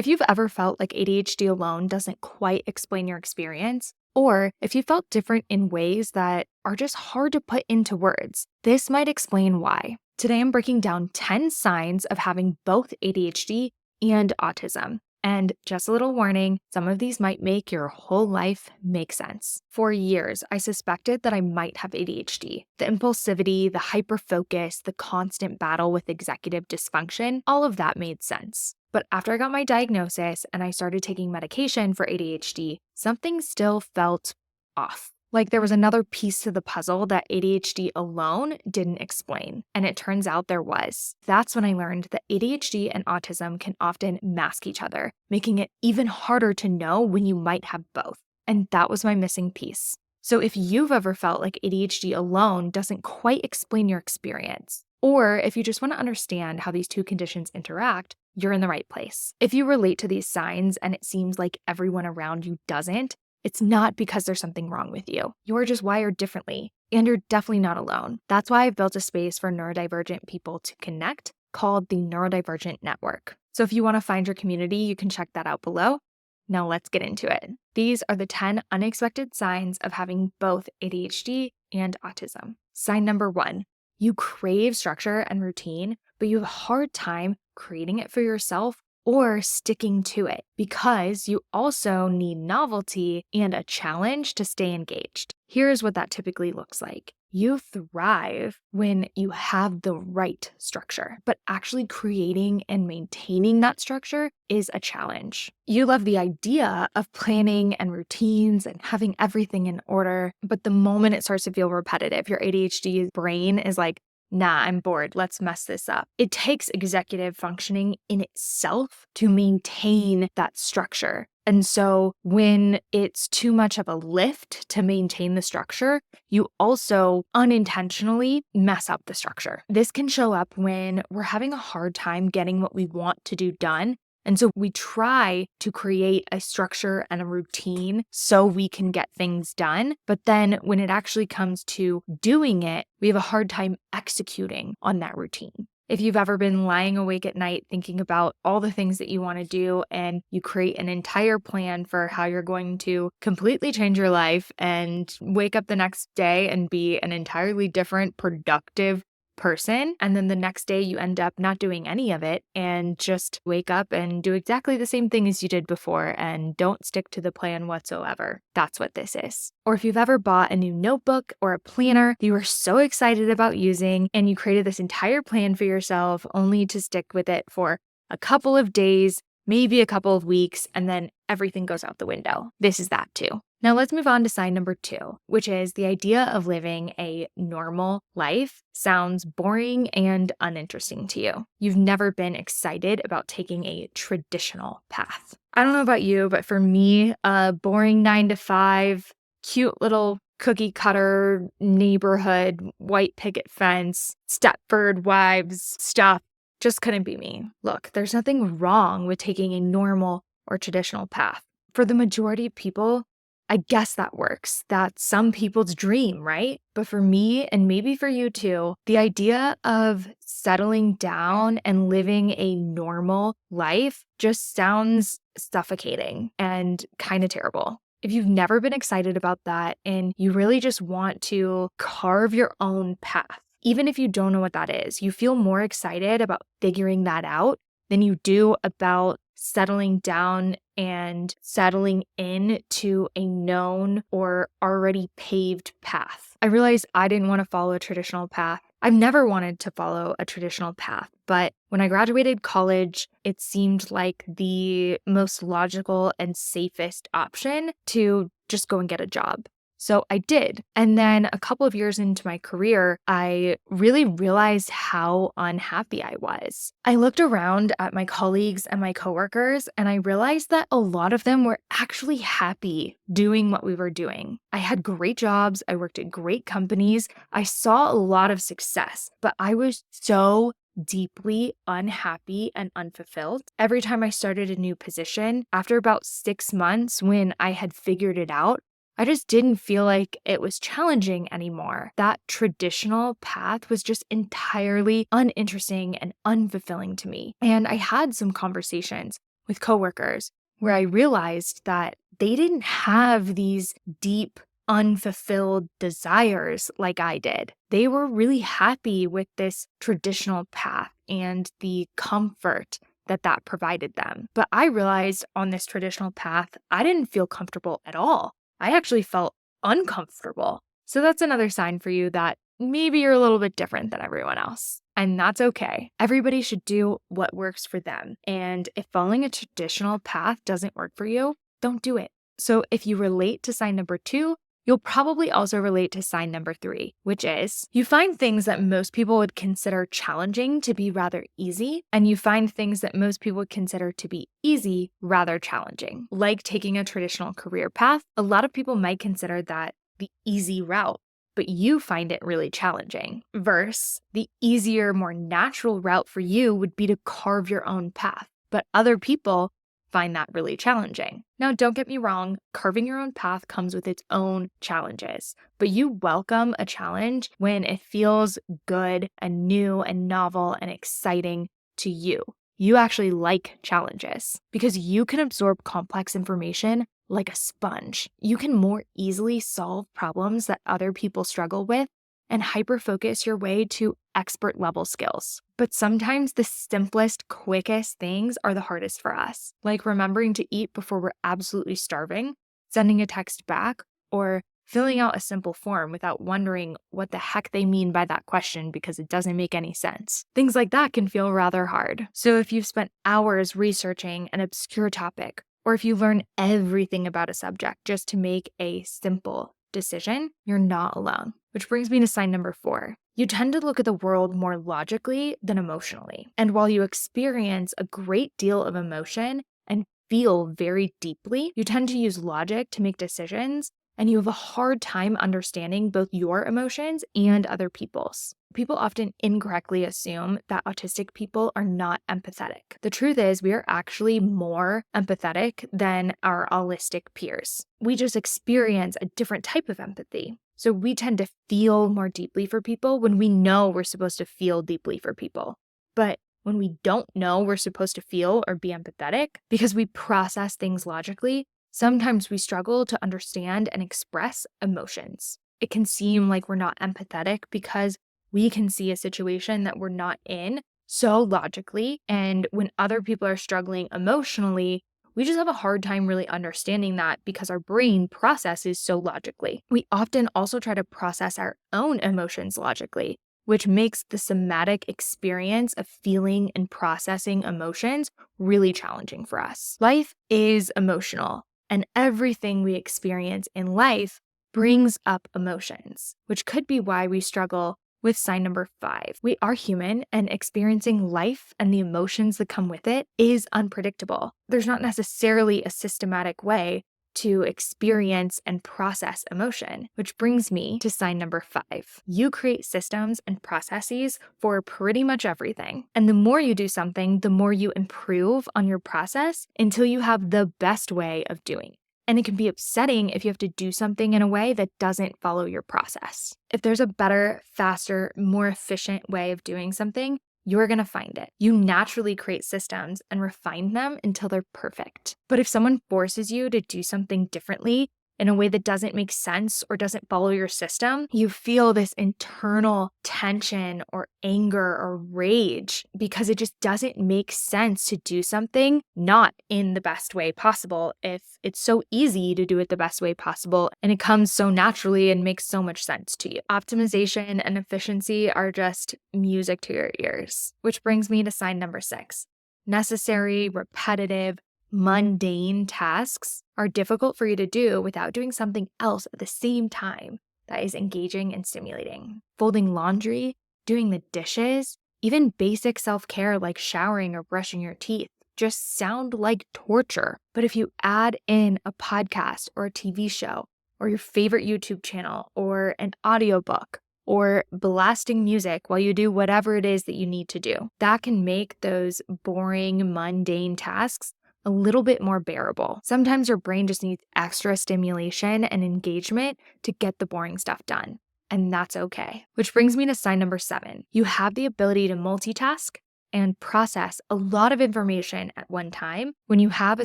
If you've ever felt like ADHD alone doesn't quite explain your experience, or if you felt different in ways that are just hard to put into words, this might explain why. Today, I'm breaking down 10 signs of having both ADHD and autism. And just a little warning, some of these might make your whole life make sense. For years, I suspected that I might have ADHD. The impulsivity, the hyperfocus, the constant battle with executive dysfunction, all of that made sense. But after I got my diagnosis and I started taking medication for ADHD, something still felt off. Like there was another piece to the puzzle that ADHD alone didn't explain. And it turns out there was. That's when I learned that ADHD and autism can often mask each other, making it even harder to know when you might have both. And that was my missing piece. So if you've ever felt like ADHD alone doesn't quite explain your experience, or if you just want to understand how these two conditions interact, you're in the right place. If you relate to these signs and it seems like everyone around you doesn't, it's not because there's something wrong with you. You're just wired differently, and you're definitely not alone. That's why I've built a space for neurodivergent people to connect called the Neurodivergent Network. So if you want to find your community, you can check that out below. Now let's get into it. These are the 10 unexpected signs of having both ADHD and autism. Sign number 1, you crave structure and routine, but you have a hard time creating it for yourself or sticking to it because you also need novelty and a challenge to stay engaged. Here's what that typically looks like. You thrive when you have the right structure, but actually creating and maintaining that structure is a challenge. You love the idea of planning and routines and having everything in order, but the moment it starts to feel repetitive, your ADHD brain is like, nah, I'm bored. Let's mess this up. It takes executive functioning in itself to maintain that structure. And so when it's too much of a lift to maintain the structure, you also unintentionally mess up the structure. This can show up when we're having a hard time getting what we want to do done. And so we try to create a structure and a routine so we can get things done. But then when it actually comes to doing it, we have a hard time executing on that routine. If you've ever been lying awake at night thinking about all the things that you want to do and you create an entire plan for how you're going to completely change your life and wake up the next day and be an entirely different, productive person, and then the next day you end up not doing any of it and just wake up and do exactly the same thing as you did before and don't stick to the plan whatsoever. That's what this is. Or if you've ever bought a new notebook or a planner you were so excited about using and you created this entire plan for yourself only to stick with it for a couple of days, maybe a couple of weeks, and then everything goes out the window. This is that too. Now let's move on to sign number 2, which is the idea of living a normal life sounds boring and uninteresting to you. You've never been excited about taking a traditional path. I don't know about you, but for me, a boring 9 to 5, cute little cookie cutter neighborhood, white picket fence, Stepford Wives stuff just couldn't be me. Look, there's nothing wrong with taking a normal or traditional path. For the majority of people, I guess that works. That's some people's dream, right? But for me, and maybe for you too, the idea of settling down and living a normal life just sounds suffocating and kind of terrible. If you've never been excited about that and you really just want to carve your own path, even if you don't know what that is, you feel more excited about figuring that out than you do about settling down and settling into a known or already paved path. I realized I didn't want to follow a traditional path. I've never wanted to follow a traditional path, but when I graduated college, it seemed like the most logical and safest option to just go and get a job. So I did. And then a couple of years into my career, I really realized how unhappy I was. I looked around at my colleagues and my coworkers, and I realized that a lot of them were actually happy doing what we were doing. I had great jobs. I worked at great companies. I saw a lot of success, but I was so deeply unhappy and unfulfilled. Every time I started a new position, after about 6 months when I had figured it out, I just didn't feel like it was challenging anymore. That traditional path was just entirely uninteresting and unfulfilling to me. And I had some conversations with coworkers where I realized that they didn't have these deep, unfulfilled desires like I did. They were really happy with this traditional path and the comfort that provided them. But I realized on this traditional path, I didn't feel comfortable at all. I actually felt uncomfortable. So that's another sign for you that maybe you're a little bit different than everyone else. And that's okay. Everybody should do what works for them. And if following a traditional path doesn't work for you, don't do it. So if you relate to sign number 2, you'll probably also relate to sign number 3, which is you find things that most people would consider challenging to be rather easy, and you find things that most people would consider to be easy rather challenging. Like taking a traditional career path, a lot of people might consider that the easy route, but you find it really challenging. Versus the easier, more natural route for you would be to carve your own path, but other people find that really challenging. Now, don't get me wrong, carving your own path comes with its own challenges, but you welcome a challenge when it feels good and new and novel and exciting to you. You actually like challenges because you can absorb complex information like a sponge. You can more easily solve problems that other people struggle with and hyper-focus your way to expert-level skills. But sometimes the simplest, quickest things are the hardest for us, like remembering to eat before we're absolutely starving, sending a text back, or filling out a simple form without wondering what the heck they mean by that question because it doesn't make any sense. Things like that can feel rather hard. So if you've spent hours researching an obscure topic, or if you learn everything about a subject just to make a simple decision, you're not alone. Which brings me to sign number 4. You tend to look at the world more logically than emotionally. And while you experience a great deal of emotion and feel very deeply, you tend to use logic to make decisions, and you have a hard time understanding both your emotions and other people's. People often incorrectly assume that autistic people are not empathetic. The truth is, we are actually more empathetic than our autistic peers. We just experience a different type of empathy. So we tend to feel more deeply for people when we know we're supposed to feel deeply for people. But when we don't know we're supposed to feel or be empathetic because we process things logically, sometimes we struggle to understand and express emotions. It can seem like we're not empathetic because we can see a situation that we're not in so logically, and when other people are struggling emotionally, we just have a hard time really understanding that because our brain processes so logically. We often also try to process our own emotions logically, which makes the somatic experience of feeling and processing emotions really challenging for us. Life is emotional, and everything we experience in life brings up emotions, which could be why we struggle with sign number 5. We are human, and experiencing life and the emotions that come with it is unpredictable. There's not necessarily a systematic way to experience and process emotion, which brings me to sign number 5. You create systems and processes for pretty much everything. And the more you do something, the more you improve on your process until you have the best way of doing it. And it can be upsetting if you have to do something in a way that doesn't follow your process. If there's a better, faster, more efficient way of doing something, you're going to find it. You naturally create systems and refine them until they're perfect. But if someone forces you to do something differently in a way that doesn't make sense or doesn't follow your system, you feel this internal tension or anger or rage because it just doesn't make sense to do something not in the best way possible if it's so easy to do it the best way possible and it comes so naturally and makes so much sense to you. Optimization and efficiency are just music to your ears, which brings me to sign number 6. Necessary, repetitive, mundane tasks are difficult for you to do without doing something else at the same time that is engaging and stimulating. Folding laundry, doing the dishes, even basic self-care like showering or brushing your teeth just sound like torture. But if you add in a podcast or a TV show or your favorite YouTube channel or an audiobook or blasting music while you do whatever it is that you need to do, that can make those boring, mundane tasks a little bit more bearable. Sometimes your brain just needs extra stimulation and engagement to get the boring stuff done, and that's okay. Which brings me to sign number 7. You have the ability to multitask and process a lot of information at one time when you have a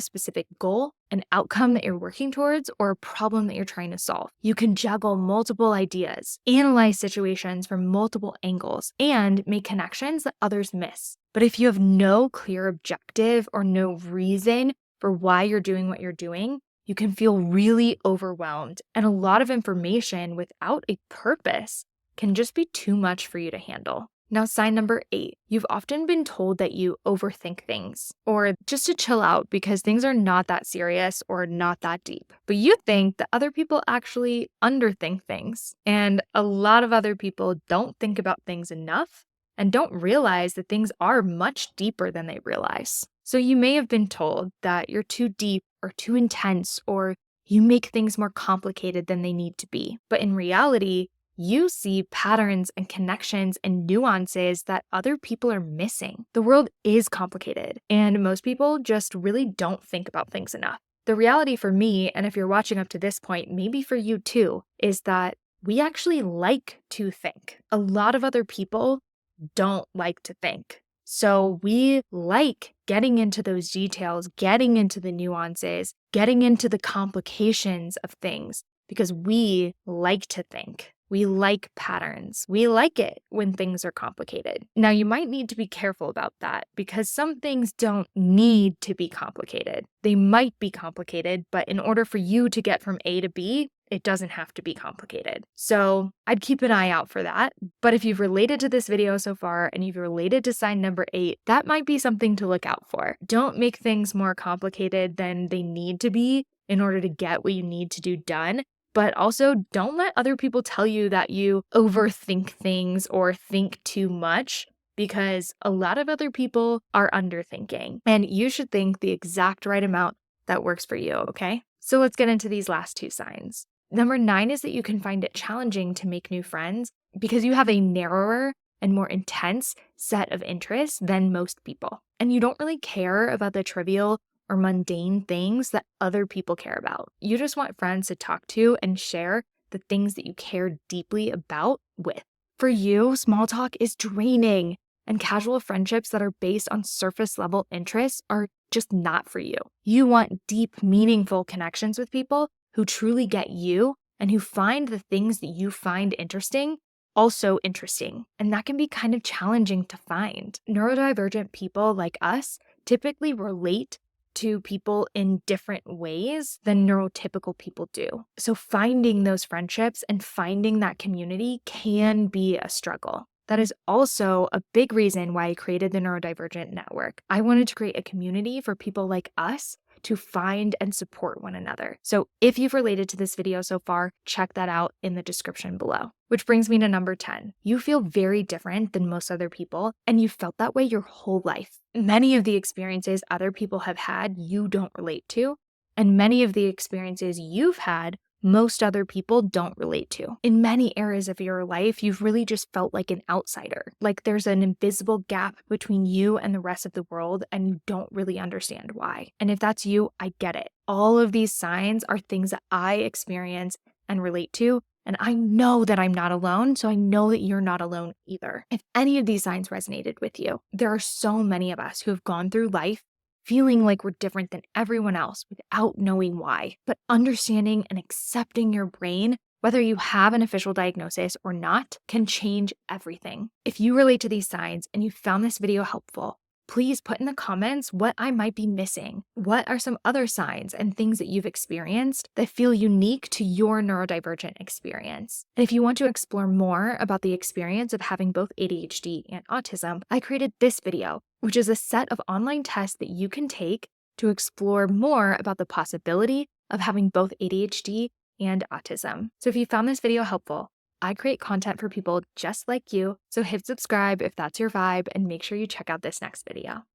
specific goal, an outcome that you're working towards, or a problem that you're trying to solve. You can juggle multiple ideas, analyze situations from multiple angles, and make connections that others miss. But if you have no clear objective or no reason for why you're doing what you're doing, you can feel really overwhelmed, and a lot of information without a purpose can just be too much for you to handle. Now, sign number 8, you've often been told that you overthink things, or just to chill out because things are not that serious or not that deep. But you think that other people actually underthink things, and a lot of other people don't think about things enough and don't realize that things are much deeper than they realize. So you may have been told that you're too deep or too intense, or you make things more complicated than they need to be. But in reality, you see patterns and connections and nuances that other people are missing. The world is complicated, and most people just really don't think about things enough. The reality for me, and if you're watching up to this point, maybe for you too, is that we actually like to think. A lot of other people don't like to think. So we like getting into those details, getting into the nuances, getting into the complications of things because we like to think. We like patterns. We like it when things are complicated. Now, you might need to be careful about that because some things don't need to be complicated. They might be complicated, but in order for you to get from A to B, it doesn't have to be complicated. So I'd keep an eye out for that. But if you've related to this video so far and you've related to sign number 8, that might be something to look out for. Don't make things more complicated than they need to be in order to get what you need to do done. But also don't let other people tell you that you overthink things or think too much, because a lot of other people are underthinking, and you should think the exact right amount that works for you, okay? So let's get into these last 2 signs. Number 9 is that you can find it challenging to make new friends because you have a narrower and more intense set of interests than most people. And you don't really care about the trivial or mundane things that other people care about. You just want friends to talk to and share the things that you care deeply about with. For you, small talk is draining, and casual friendships that are based on surface level interests are just not for you. You want deep, meaningful connections with people who truly get you and who find the things that you find interesting also interesting. And that can be kind of challenging to find. Neurodivergent people like us typically relate to people in different ways than neurotypical people do. So finding those friendships and finding that community can be a struggle. That is also a big reason why I created the Neurodivergent Network. I wanted to create a community for people like us to find and support one another. So if you've related to this video so far, check that out in the description below. Which brings me to number 10. You feel very different than most other people, and you've felt that way your whole life. Many of the experiences other people have had, you don't relate to, and many of the experiences you've had, most other people don't relate to. In many areas of your life, you've really just felt like an outsider, like there's an invisible gap between you and the rest of the world, and you don't really understand why. And if that's you, I get it. All of these signs are things that I experience and relate to, and I know that I'm not alone, so I know that you're not alone either. If any of these signs resonated with you, there are so many of us who have gone through life feeling like we're different than everyone else without knowing why. But understanding and accepting your brain, whether you have an official diagnosis or not, can change everything. If you relate to these signs and you found this video helpful, please put in the comments what I might be missing. What are some other signs and things that you've experienced that feel unique to your neurodivergent experience? And if you want to explore more about the experience of having both ADHD and autism, I created this video, which is a set of online tests that you can take to explore more about the possibility of having both ADHD and autism. So if you found this video helpful, I create content for people just like you, so hit subscribe if that's your vibe and make sure you check out this next video.